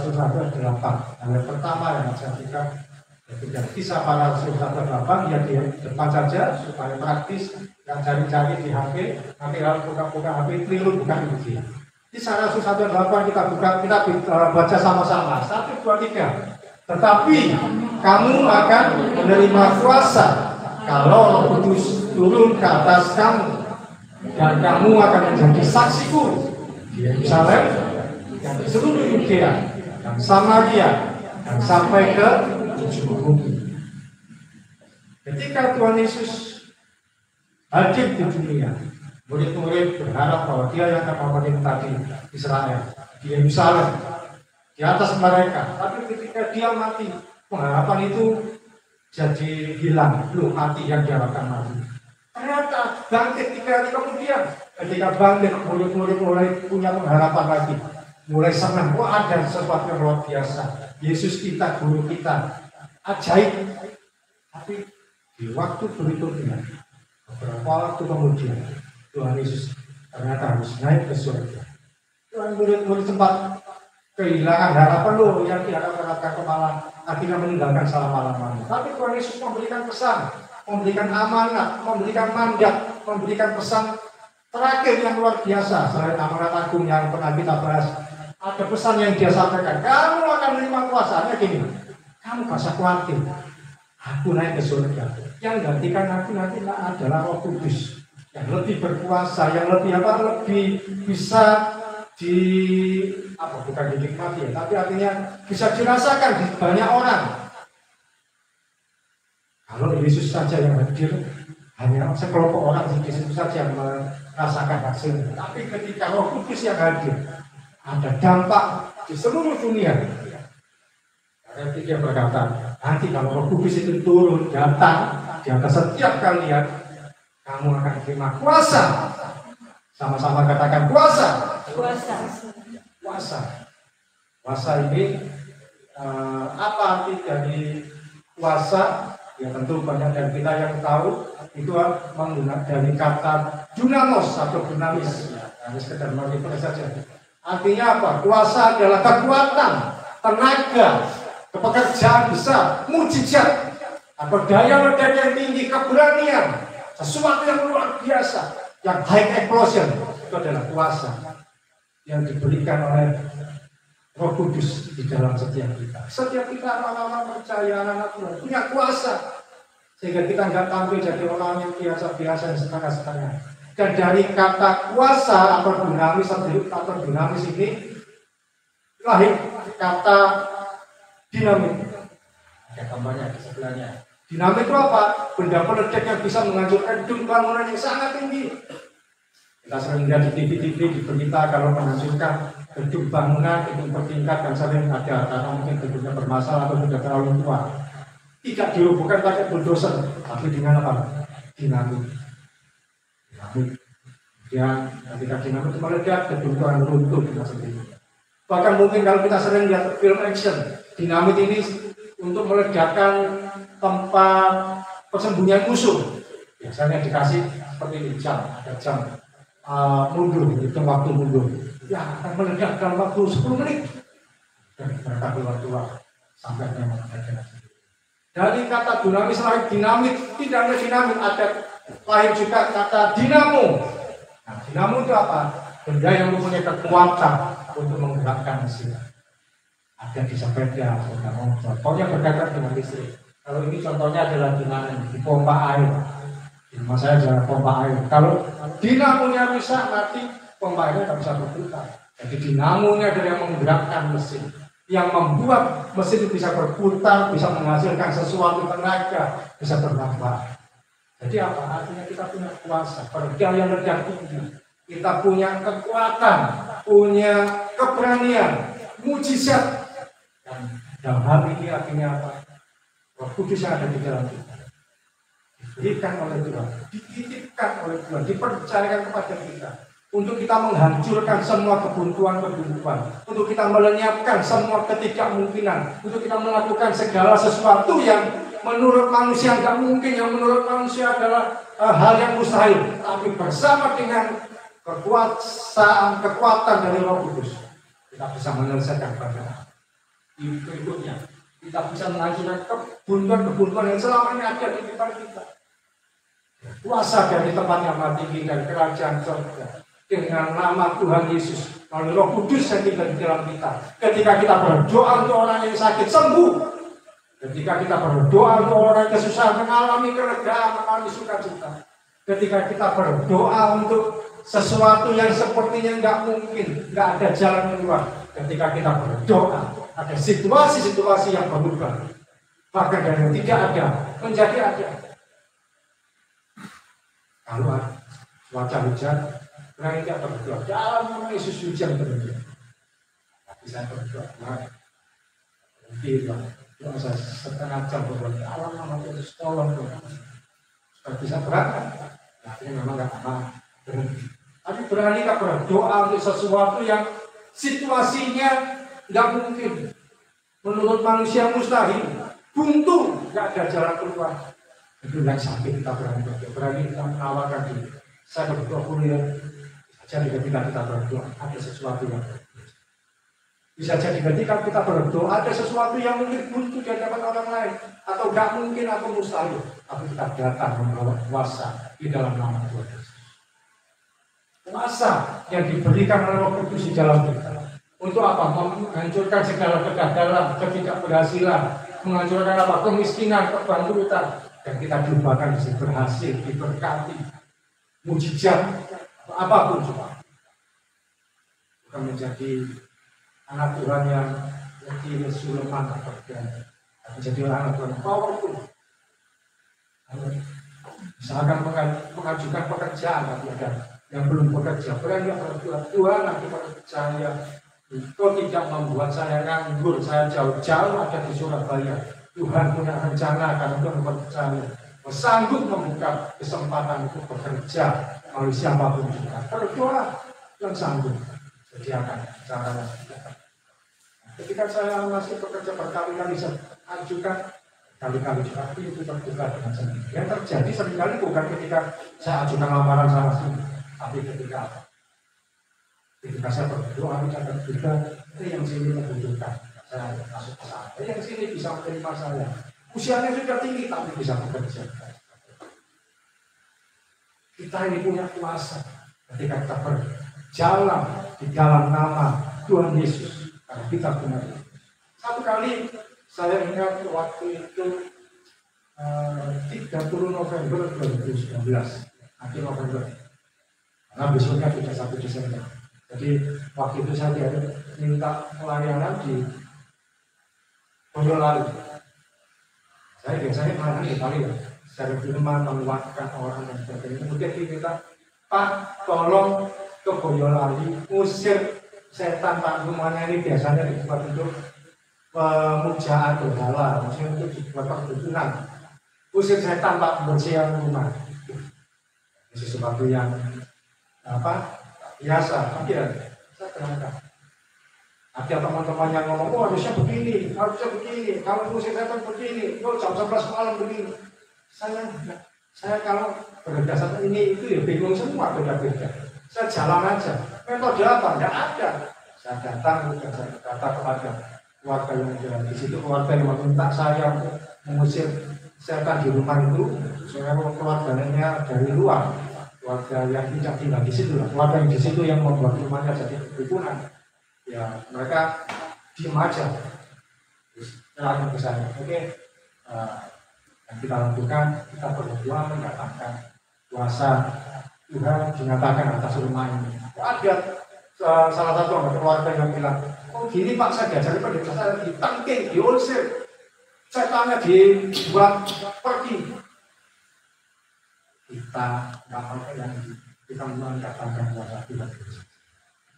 Rasul 1:8. Yang pertama yang saya berikan ketika Kisah Para Rasul 1:8 ya di depan saja supaya praktis. Yang cari-cari di HP, nanti kalau buka-buka HP keliru bukan begitu. Kisah Rasul 1:8 kita buka, kita baca sama-sama. 1, 2, 3. Tetapi kamu akan menerima kuasa kalau Roh Kudus turun ke atas kamu, dan kamu akan menjadi saksiku di Yerusalem dan di seluruh Yudea dan Samaria dan sampai ke ujung bumi. Ketika Tuhan Yesus hadir di dunia, murid-murid berharap bahwa Dia yang akan memerintah di Israel, di Yerusalem, di atas mereka. Tapi ketika Dia mati, pengharapan itu jadi hilang. Belum mati yang diharapkan mati. Ternyata bangkit 3 hari kemudian. Ketika bangkit, murid-murid mulai punya pengharapan lagi. Mulai senang. Wah, ada sesuatu yang luar biasa. Yesus kita, guru kita. Ajaib. Tapi di waktu berikutnya, beberapa waktu kemudian, Tuhan Yesus ternyata harus naik ke surga. Tuhan murid-murid sempat kehilangan harapan loh yang diharapkan kemalang, akhirnya meninggalkan selama-lamanya. Tapi Tuhan Yesus memberikan pesan, memberikan amanat, memberikan mandat, memberikan pesan terakhir yang luar biasa. Selain amanat agung yang pernah kita bahas, ada pesan yang Dia sampaikan. Kamu akan menerima kuasanya gini. Kamu gak usah khawatir. Aku naik ke surga. Yang gantikan aku nanti adalah Roh Kudus yang lebih berkuasa, yang lebih bisa bukan dinikmati ya, tapi artinya bisa dirasakan di banyak orang. Kalau Yesus saja yang hadir, hanya sekelompok orang di situ saja yang merasakan hasilnya. Tapi ketika Roh Kudus yang hadir, ada dampak di seluruh dunia. Karena Dia berkata, nanti kalau Roh Kudus itu turun, datang di atas setiap kalian, kamu akan terima kuasa. Sama-sama katakan kuasa. Kuasa ini apa arti dari kuasa? Ya tentu banyak dari kita yang tahu itu menggunakan dari kata dunamos atau dunamis. Hanya sekedar mengerti saja. Artinya apa? Kuasa adalah kekuatan, tenaga, pekerjaan besar, mujizat, atau daya ledak yang tinggi, keberanian, sesuatu yang luar biasa, yang high explosion. Itu adalah kuasa yang diberikan oleh Roh Kudus di dalam setiap kita. Setiap kita orang-orang percaya, anak-anak Tuhan punya kuasa, sehingga kita nggak tampil jadi orang yang biasa-biasa yang setengah-setengah. Dan dari kata kuasa atau dinamis ini lahir kata dinamit. Ada gambarnya di sebelahnya. Dinamit itu apa? Benda peledak yang bisa menghancurkan gedung bangunan yang sangat tinggi. Kita sering lihat di TV-TV, di berita kalau menghancurkan gedung bangunan, gedung bertingkat dan sering ada karena mungkin gedungnya bermasalah atau sudah terlalu tua. Tidak dirobohkan pakai bulldozer, tapi dengan apa? Dinamit. Kemudian ketika dinamit itu meledak, gedung itu akan runtuh dengan sendiri. Bahkan mungkin kalau kita sering lihat film action, dinamit ini untuk meledakkan tempat persembunyian musuh. Biasanya dikasih seperti ini jam, ada jam mundur, hitung waktu mundur. Ya akan meledak dalam waktu 10 menit. Dan mereka keluar sampai memang ada. Dari kata dinamis lahir dinamit, tidak hanya dinamit, ada lahir juga kata dinamo. Nah, dinamo itu apa? Benda yang mempunyai kekuatan untuk menggerakkan mesin. Ada di sepeda, contohnya berkaitan dengan listrik. Kalau ini contohnya adalah dinamo di pompa air. Di rumah saya adalah pompa air. Kalau dinamonya rusak, nanti pompa airnya tidak bisa berputar. Jadi dinamonya adalah yang menggerakkan mesin, yang membuat mesin itu bisa berputar, bisa menghasilkan sesuatu tenaga, bisa bermanfaat. Jadi apa? Artinya kita punya kuasa, berdaya ledak tinggi. Kita punya kekuatan, punya keberanian, mujizat. Dan dalam hal ini artinya apa? Roh Kudus yang ada di dalam kita diberikan oleh Tuhan, dititipkan oleh Tuhan, dipercayakan kepada kita untuk kita menghancurkan semua kebuntuan-kebuntuan, untuk kita melenyapkan semua ketidakmungkinan, untuk kita melakukan segala sesuatu yang menurut manusia nggak mungkin, yang menurut manusia adalah hal yang mustahil, tapi bersama dengan kekuatan dari Roh Kudus kita bisa menyelesaikan perkara. di berikutnya. Kita bisa menghancurkan kebuntuan yang selama ini ada di depan kita. Kuasa dari tempat yang tinggi dan kerajaan surga dengan nama Tuhan Yesus melalui Roh Kudus yang tinggal di dalam kita. Ketika kita berdoa untuk orang yang sakit sembuh, ketika kita berdoa untuk orang yang kesusahan mengalami kelegaan, mengalami sukacita, ketika kita berdoa untuk sesuatu yang sepertinya nggak mungkin, nggak ada jalan keluar, ketika kita berdoa ada situasi-situasi yang berubah, bahkan dari yang tidak ada menjadi ada. Kalau cuaca hujan, berani kita berdoa dalam nama Yesus hujan berhenti. Bisa berdoa, berhenti lah. Doa setengah jam berdoa dalam nama Yesus, tolong doa. Supaya bisa berangkat. Akhirnya memang nggak apa berhenti. Tapi berani kita berdoa untuk sesuatu yang situasinya nggak mungkin. Menurut manusia mustahil, buntu, nggak ada jalan keluar. Itu yang sakit kita berani kita menawarkan diri. Saya berdoa kuliah, jadi ketika kita berdoa ada sesuatu yang bisa jadi ketika kita berdoa ada sesuatu yang mungkin buntu di hadapan orang lain atau nggak mungkin atau mustahil, tapi kita datang membawa kuasa di dalam nama Tuhan Yesus. Kuasa yang diberikan oleh Roh Kudus di dalam kita. Untuk apa? Menghancurkan segala kegagalan, ketidakberhasilan, menghancurkan apa? Kemiskinan, kebangkrutan. Dan kita diubahkan bisa berhasil, diberkati, mujizat, apapun juga. Bukan menjadi anak Tuhan yang menjadi Sulaiman bekerja, menjadi anak Tuhan powerful. Misalkan mengajukan pekerjaan, tapi ada yang belum bekerja, berani berdoa, Tuhan aku percaya, Kau tidak membuat saya nganggur, saya jauh-jauh ada di Surabaya. Tuhan punya rencana karena Tuhan percaya. Sanggup membuka kesempatan untuk bekerja oleh siapapun juga. Berdoa yang sanggup sediakan caranya. Ketika saya masih bekerja berkali-kali saya ajukan kali-kali juga itu terbuka dengan sendiri. Yang terjadi seringkali bukan ketika saya ajukan lamaran sama sini, tapi ketika saya berdoa saya terbuka itu yang sini membutuhkan. Saya masuk ke sana. Yang sini bisa menerima saya. Usianya sudah tinggi tapi bisa bekerja. Kita ini punya kuasa ketika kita berjalan di dalam nama Tuhan Yesus. Karena kita punya. Satu kali saya ingat waktu itu 30 November 2019, akhir November. Karena besoknya sudah 1 Desember. Jadi waktu itu saya minta pelayanan di Boyolali. Saya biasanya melayani di Bali ya. Secara firman menguatkan orang dan sebagainya. Kemudian diminta, Pak, tolong ke Boyolali, usir setan Pak. Rumahnya ini biasanya dibuat untuk pemujaan berhala, maksudnya untuk dibuat perdukunan. Usir setan Pak, bersihkan rumah. Ini sesuatu yang biasa, tapi ya saya terangkan. Ada teman-teman yang ngomong, oh harusnya begini, kalau musik setan begini, oh jam 11 malam begini. Saya kalau berdasarkan ini itu ya bingung semua beda-beda. Saya jalan aja, metode apa? Enggak ada. Saya datang kepada keluarga yang ada di situ, keluarga yang meminta saya untuk mengusir setan di rumah itu, saya keluarganya dari luar, keluarga yang tidak tinggal di situ, keluarga yang di situ yang membuat rumahnya jadi perkebunan. Ya mereka diem aja, terang ke saya. Oke, yang kita lakukan, kita berdoa mendatangkan kuasa Tuhan dinyatakan atas rumah ini. Ada salah satu anggota keluarga yang bilang, oh gini Pak, saya diajari pendeta saya ditangking, diusir, setannya dibuat pergi. Kita nggak mau yang kita mendatangkan kuasa Tuhan.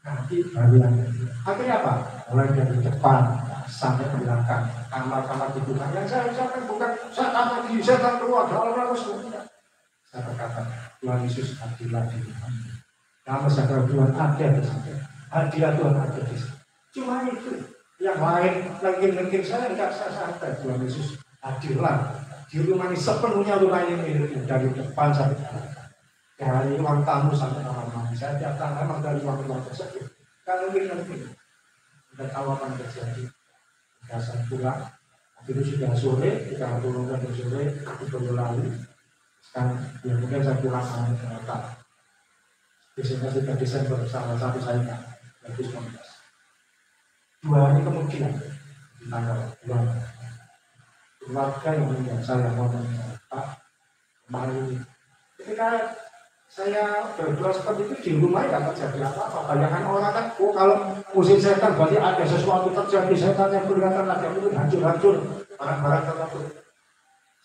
Nanti bagian akhirnya apa? Mulai dari depan sampai ke belakang, kamar-kamar di rumah yang saya ucapkan bukan saya kamar di setan keluar, orang semua. Saya berkata, Tuhan Yesus hadirlah di rumah. Nama saudara Tuhan ada di sana. Hadiah Tuhan ada di sana. Cuma itu. Yang lain lagi saya enggak santai. Tuhan Yesus hadirlah di rumah ini sepenuhnya rumah ini milikmu dari depan sampai ke belakang. Dari ruang tamu sampai kamar mandi, saya datang memang dari ruang tersebut. Kalau mungkin ada tahu apa yang terjadi. Saya pulang, itu sudah sore, kita turunkan di sore, itu berlalu. Sekarang ya mungkin saya pulang sama Jakarta. Biasanya sudah Desember salah satu saya 2019. 2 hari kemudian di tanggal 2 keluarga yang meninggal saya ngomong Pak kemarin ketika saya berdua seperti itu di rumah ya terjadi apa-apa. Bayangkan orang kan, oh kalau musim setan berarti ada sesuatu terjadi, setan yang kelihatan lagi mungkin hancur-hancur barang-barang tertentu.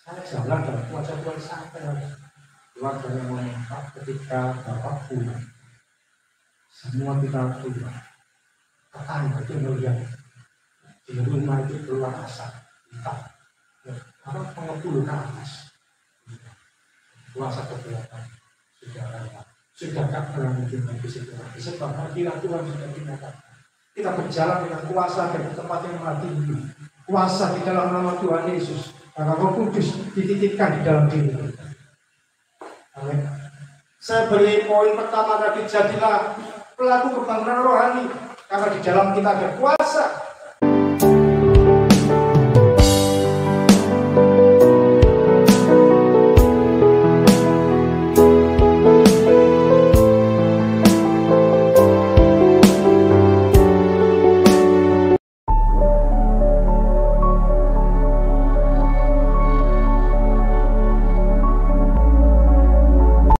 Saya jalan dan kuasa Tuhan sampai keluarga yang meninggal ketika Bapak pulang. Semua kita keluar. Tetangga itu melihat di rumah itu keluar asap hitam. Apa pengepul ke atas. Kuasa kekuatan sudah lewat. Sudah tak pernah mungkin bagi situ. Sebab hadirat Tuhan sudah dinyatakan. Kita berjalan dengan kuasa dari tempat yang mati ini. Kuasa di dalam nama Tuhan Yesus. Maka Roh Kudus dititipkan di dalam diri kita. Amin. Saya beri poin pertama tadi, jadilah pelaku pembangunan rohani. Karena di dalam kita ada kuasa